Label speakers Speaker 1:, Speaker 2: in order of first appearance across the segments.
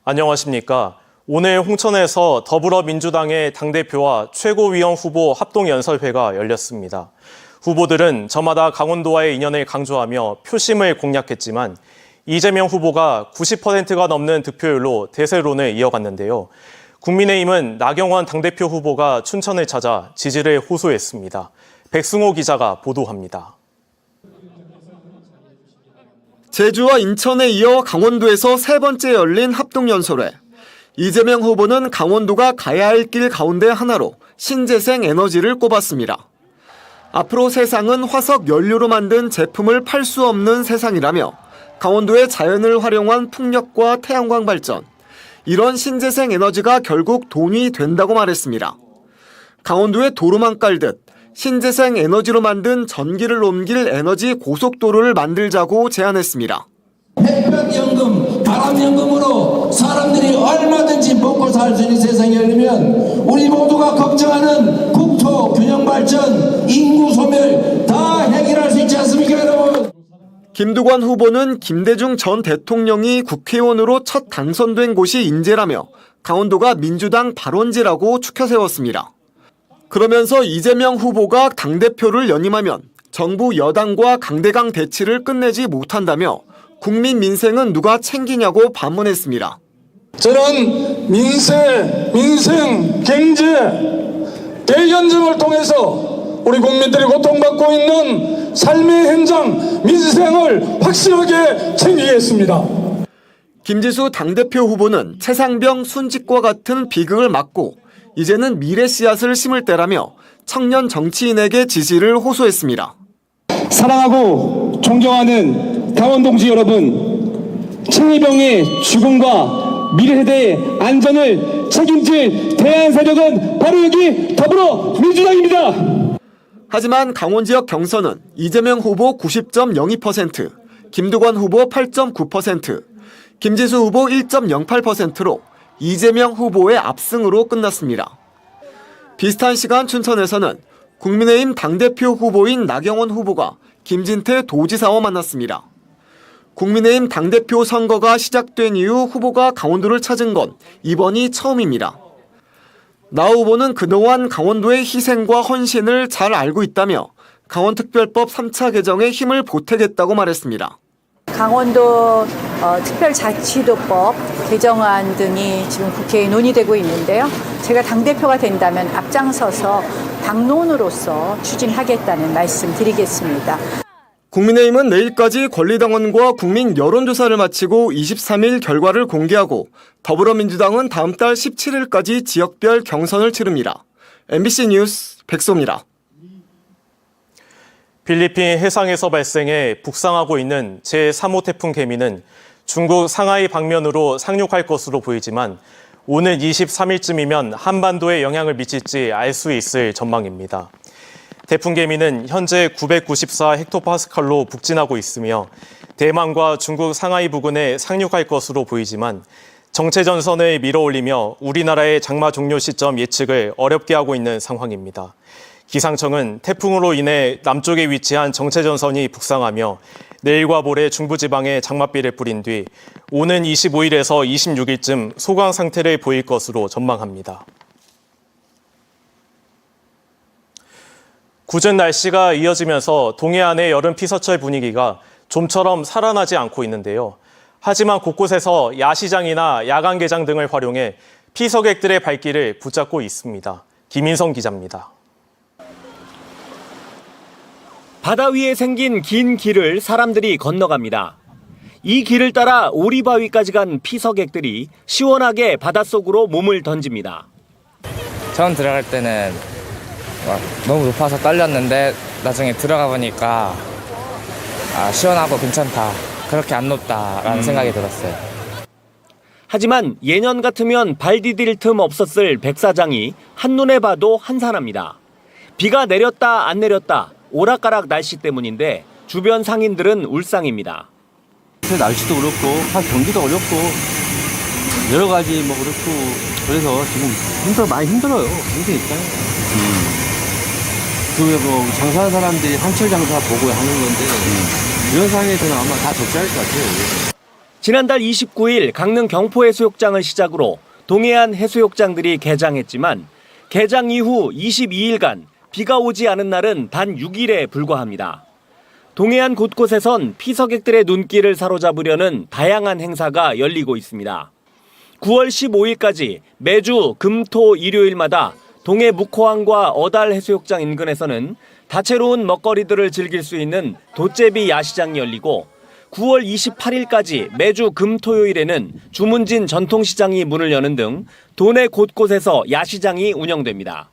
Speaker 1: 안녕하십니까. 오늘 홍천에서 더불어민주당의 당대표와 최고위원 후보 합동연설회가 열렸습니다. 후보들은 저마다 강원도와의 인연을 강조하며 표심을 공략했지만 이재명 후보가 90%가 넘는 득표율로 대세론을 이어갔는데요. 국민의힘은 나경원 당대표 후보가 춘천을 찾아 지지를 호소했습니다. 백승호 기자가 보도합니다.
Speaker 2: 제주와 인천에 이어 강원도에서 세 번째 열린 합동연설회. 이재명 후보는 강원도가 가야 할 길 가운데 하나로 신재생 에너지를 꼽았습니다. 앞으로 세상은 화석 연료로 만든 제품을 팔 수 없는 세상이라며 강원도의 자연을 활용한 풍력과 태양광 발전, 이런 신재생 에너지가 결국 돈이 된다고 말했습니다. 강원도에 도로만 깔듯 신재생 에너지로 만든 전기를 옮길 에너지 고속도로를 만들자고 제안했습니다.
Speaker 3: 햇볕연금, 바람연금으로 사람들이 얼마든지 먹고 살 수 있는 세상이 열리면 우리 모두가 걱정하는 국토 균형 발전, 인구 소멸 다 해결할 수 있지 않습니까, 여러분?
Speaker 2: 김두관 후보는 김대중 전 대통령이 국회의원으로 첫 당선된 곳이 인제라며 강원도가 민주당 발원지라고 추켜 세웠습니다. 그러면서 이재명 후보가 당대표를 연임하면 정부 여당과 강대강 대치를 끝내지 못한다며 국민 민생은 누가 챙기냐고 반문했습니다.
Speaker 4: 저는 민생, 경제, 대연정을 통해서 우리 국민들이 고통받고 있는 삶의 현장, 민생을 확실하게 챙기겠습니다.
Speaker 2: 김지수 당대표 후보는 최상병 순직과 같은 비극을 막고 이제는 미래 씨앗을 심을 때라며 청년 정치인에게 지지를 호소했습니다.
Speaker 5: 사랑하고 존경하는 강원 동지 여러분, 최희병의 죽음과 미래 세대의 안전을 책임질 대안 세력은 바로 여기 더불어민주당입니다.
Speaker 2: 하지만 강원 지역 경선은 이재명 후보 90.02%, 김두관 후보 8.9%, 김지수 후보 1.08%로 이재명 후보의 압승으로 끝났습니다. 비슷한 시간 춘천에서는 국민의힘 당대표 후보인 나경원 후보가 김진태 도지사와 만났습니다. 국민의힘 당대표 선거가 시작된 이후 후보가 강원도를 찾은 건 이번이 처음입니다. 나 후보는 그동안 강원도의 희생과 헌신을 잘 알고 있다며 강원특별법 3차 개정에 힘을 보태겠다고 말했습니다.
Speaker 6: 강원도 특별자치도법 개정안 등이 지금 국회에 논의되고 있는데요. 제가 당대표가 된다면 앞장서서 당론으로서 추진하겠다는 말씀 드리겠습니다.
Speaker 2: 국민의힘은 내일까지 권리당원과 국민 여론조사를 마치고 23일 결과를 공개하고 더불어민주당은 다음 달 17일까지 지역별 경선을 치릅니다. MBC 뉴스 백소입니다.
Speaker 1: 필리핀 해상에서 발생해 북상하고 있는 제3호 태풍 개미는 중국 상하이 방면으로 상륙할 것으로 보이지만 오는 23일쯤이면 한반도에 영향을 미칠지 알 수 있을 전망입니다. 태풍 개미는 현재 994헥토파스칼로 북진하고 있으며 대만과 중국 상하이 부근에 상륙할 것으로 보이지만 정체전선을 밀어올리며 우리나라의 장마 종료 시점 예측을 어렵게 하고 있는 상황입니다. 기상청은 태풍으로 인해 남쪽에 위치한 정체전선이 북상하며 내일과 모레 중부지방에 장맛비를 뿌린 뒤 오는 25일에서 26일쯤 소강 상태를 보일 것으로 전망합니다. 궂은 날씨가 이어지면서 동해안의 여름 피서철 분위기가 좀처럼 살아나지 않고 있는데요. 하지만 곳곳에서 야시장이나 야간 개장 등을 활용해 피서객들의 발길을 붙잡고 있습니다. 김인성 기자입니다.
Speaker 7: 바다 위에 생긴 긴 길을 사람들이 건너갑니다. 이 길을 따라 오리바위까지 간 피서객들이 시원하게 바닷속으로 몸을 던집니다.
Speaker 8: 처음 들어갈 때는 너무 높아서 떨렸는데 나중에 들어가 보니까 시원하고 괜찮다. 그렇게 안 높다라는 생각이 들었어요.
Speaker 7: 하지만 예년 같으면 발 디딜 틈 없었을 백사장이 한눈에 봐도 한산합니다. 비가 내렸다 안 내렸다 오락가락 날씨 때문인데 주변 상인들은 울상입니다.
Speaker 9: 날씨도 그렇고 경기도 어렵고 여러 가지 그렇고 그래서 지금 많이 힘들어요. 힘드니까요. 그 장사하는 사람들이 한철 장사 보고 하는 건데 이런 상황에서는 아마 다 적자일 것 같아요.
Speaker 7: 지난달 29일 강릉 경포해수욕장을 시작으로 동해안 해수욕장들이 개장했지만 개장 이후 22일간 비가 오지 않은 날은 단 6일에 불과합니다. 동해안 곳곳에선 피서객들의 눈길을 사로잡으려는 다양한 행사가 열리고 있습니다. 9월 15일까지 매주 금, 토, 일요일마다 동해 묵호항과 어달 해수욕장 인근에서는 다채로운 먹거리들을 즐길 수 있는 돛제비 야시장이 열리고 9월 28일까지 매주 금, 토요일에는 주문진 전통시장이 문을 여는 등 도내 곳곳에서 야시장이 운영됩니다.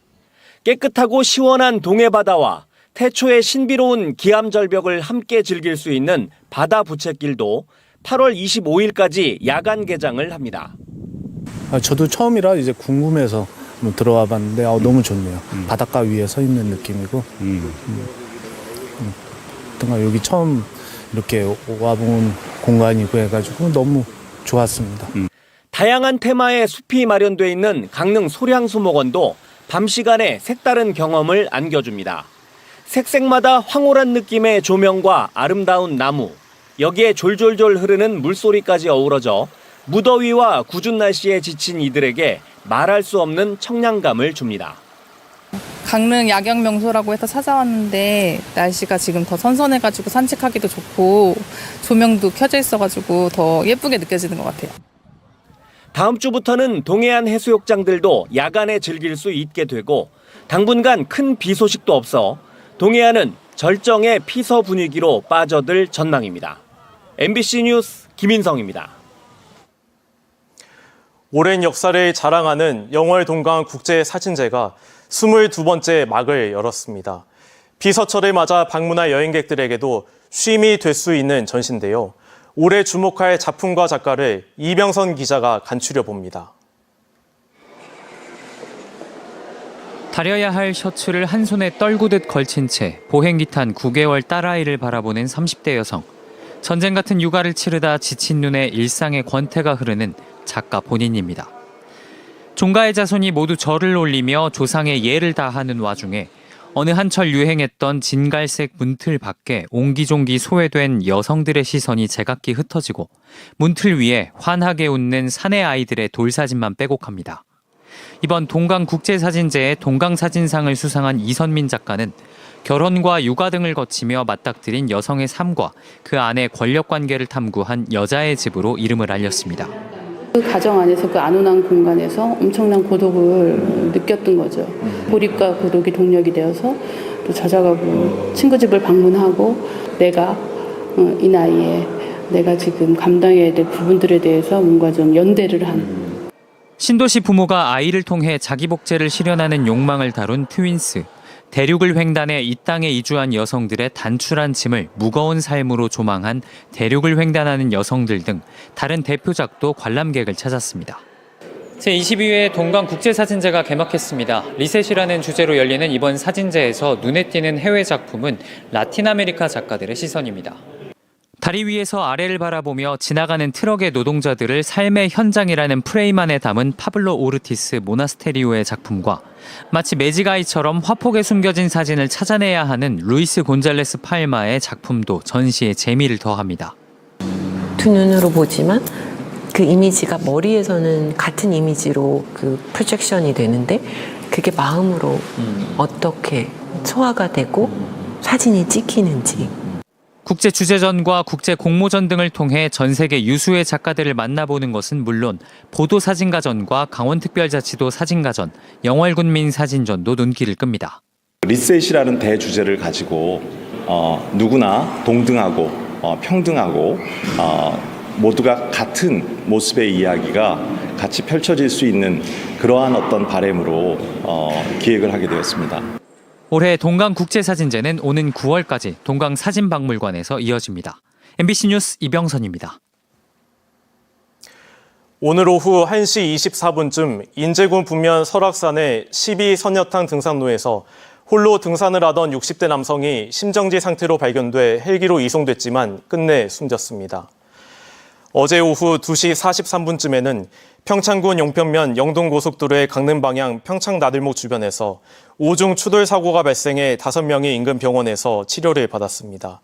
Speaker 7: 깨끗하고 시원한 동해바다와 태초의 신비로운 기암절벽을 함께 즐길 수 있는 바다 부채길도 8월 25일까지 야간 개장을 합니다.
Speaker 10: 저도 처음이라 이제 궁금해서 들어와 봤는데 너무 좋네요. 바닷가 위에 서 있는 느낌이고 어떤가 여기 처음 이렇게 와본 공간이고 해가지고 너무 좋았습니다.
Speaker 7: 다양한 테마의 숲이 마련돼 있는 강릉 소량수목원도 밤 시간에 색다른 경험을 안겨줍니다. 색색마다 황홀한 느낌의 조명과 아름다운 나무, 여기에 졸졸졸 흐르는 물소리까지 어우러져 무더위와 궂은 날씨에 지친 이들에게 말할 수 없는 청량감을 줍니다.
Speaker 11: 강릉 야경 명소라고 해서 찾아왔는데 날씨가 지금 더 선선해가지고 산책하기도 좋고 조명도 켜져 있어가지고 더 예쁘게 느껴지는 것 같아요.
Speaker 7: 다음 주부터는 동해안 해수욕장들도 야간에 즐길 수 있게 되고 당분간 큰 비 소식도 없어 동해안은 절정의 피서 분위기로 빠져들 전망입니다. MBC 뉴스 김인성입니다.
Speaker 1: 오랜 역사를 자랑하는 영월 동강 국제사진제가 22번째 막을 열었습니다. 비서철을 맞아 방문할 여행객들에게도 쉼이 될 수 있는 전시인데요. 올해 주목할 작품과 작가를 이병선 기자가 간추려 봅니다.
Speaker 12: 다려야 할 셔츠를 한 손에 떨구듯 걸친 채 보행기 탄 9개월 딸아이를 바라보는 30대 여성. 전쟁 같은 육아를 치르다 지친 눈에 일상의 권태가 흐르는 작가 본인입니다. 종가의 자손이 모두 절을 올리며 조상의 예를 다하는 와중에 어느 한철 유행했던 진갈색 문틀 밖에 옹기종기 소외된 여성들의 시선이 제각기 흩어지고 문틀 위에 환하게 웃는 사내 아이들의 돌사진만 빼곡합니다. 이번 동강국제사진제의 동강사진상을 수상한 이선민 작가는 결혼과 육아 등을 거치며 맞닥뜨린 여성의 삶과 그 안의 권력관계를 탐구한 여자의 집으로 이름을 알렸습니다.
Speaker 13: 그 가정 안에서 그 안온한 공간에서 엄청난 고독을 느꼈던 거죠. 고립과 고독이 동력이 되어서 또 찾아가고 친구 집을 방문하고 내가 이 나이에 내가 지금 감당해야 될 부분들에 대해서 뭔가 좀 연대를 한.
Speaker 12: 신도시 부모가 아이를 통해 자기 복제를 실현하는 욕망을 다룬 트윈스. 대륙을 횡단해 이 땅에 이주한 여성들의 단출한 짐을 무거운 삶으로 조망한 대륙을 횡단하는 여성들 등 다른 대표작도 관람객을 찾았습니다. 제22회 동강국제사진제가 개막했습니다. 리셋이라는 주제로 열리는 이번 사진제에서 눈에 띄는 해외 작품은 라틴 아메리카 작가들의 시선입니다. 다리 위에서 아래를 바라보며 지나가는 트럭의 노동자들을 삶의 현장이라는 프레임 안에 담은 파블로 오르티스 모나스테리오의 작품과 마치 매직아이처럼 화폭에 숨겨진 사진을 찾아내야 하는 루이스 곤잘레스 팔마의 작품도 전시에 재미를 더합니다.
Speaker 14: 두 눈으로 보지만 그 이미지가 머리에서는 같은 이미지로 그 프로젝션이 되는데 그게 마음으로 어떻게 소화가 되고 사진이 찍히는지.
Speaker 12: 국제주제전과 국제공모전 등을 통해 전 세계 유수의 작가들을 만나보는 것은 물론 보도사진가전과 강원특별자치도 사진가전, 영월군민사진전도 눈길을 끕니다.
Speaker 15: 리셋이라는 대주제를 가지고 누구나 동등하고 평등하고 모두가 같은 모습의 이야기가 같이 펼쳐질 수 있는 그러한 어떤 바람으로 기획을 하게 되었습니다.
Speaker 12: 올해 동강국제사진제는 오는 9월까지 동강사진박물관에서 이어집니다. MBC 뉴스 이병선입니다.
Speaker 1: 오늘 오후 1시 24분쯤 인제군 북면 설악산의 12선녀탕 등산로에서 홀로 등산을 하던 60대 남성이 심정지 상태로 발견돼 헬기로 이송됐지만 끝내 숨졌습니다. 어제 오후 2시 43분쯤에는 평창군 용편면 영동고속도로의 강릉 방향 평창나들목 주변에서 오중 추돌 사고가 발생해 5명이 인근 병원에서 치료를 받았습니다.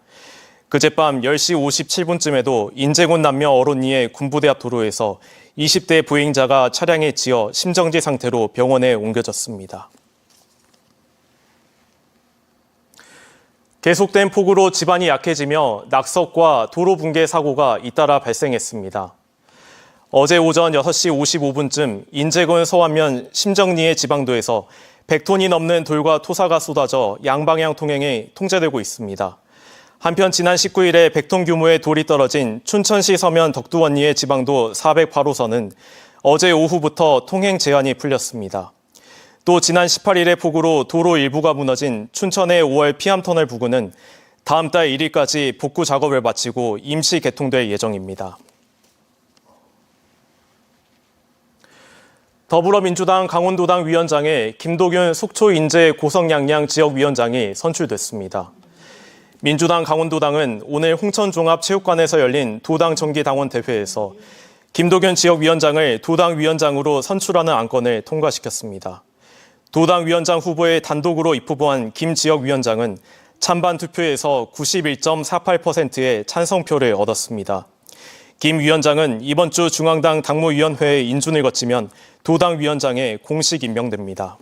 Speaker 1: 그젯밤 10시 57분쯤에도 인제군 남녀 어론리의 군부대 앞 도로에서 20대 보행자가 차량에 치여 심정지 상태로 병원에 옮겨졌습니다. 계속된 폭우로 지반이 약해지며 낙석과 도로 붕괴 사고가 잇따라 발생했습니다. 어제 오전 6시 55분쯤 인제군 서안면 심정리의 지방도에서 100톤이 넘는 돌과 토사가 쏟아져 양방향 통행이 통제되고 있습니다. 한편 지난 19일에 100톤 규모의 돌이 떨어진 춘천시 서면 덕두원리의 지방도 408호선은 어제 오후부터 통행 제한이 풀렸습니다. 또 지난 18일의 폭우로 도로 일부가 무너진 춘천의 5월 피암터널 부근은 다음 달 1일까지 복구 작업을 마치고 임시 개통될 예정입니다. 더불어민주당 강원도당 위원장에 김도균 속초 인제 고성양양 지역위원장이 선출됐습니다. 민주당 강원도당은 오늘 홍천종합체육관에서 열린 도당 정기당원 대회에서 김도균 지역위원장을 도당 위원장으로 선출하는 안건을 통과시켰습니다. 도당 위원장 후보에 단독으로 입후보한 김 지역위원장은 찬반 투표에서 91.48%의 찬성표를 얻었습니다. 김 위원장은 이번 주 중앙당 당무위원회의 인준을 거치면 도당 위원장에 공식 임명됩니다.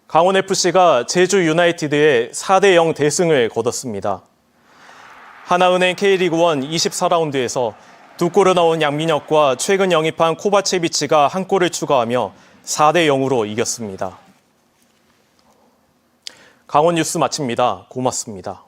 Speaker 1: 강원FC가 제주 유나이티드에 4대0 대승을 거뒀습니다. 하나은행 K리그1 24라운드에서 두 골을 넣은 양민혁과 최근 영입한 코바체비치가 한 골을 추가하며 4대0으로 이겼습니다. 강원 뉴스 마칩니다. 고맙습니다.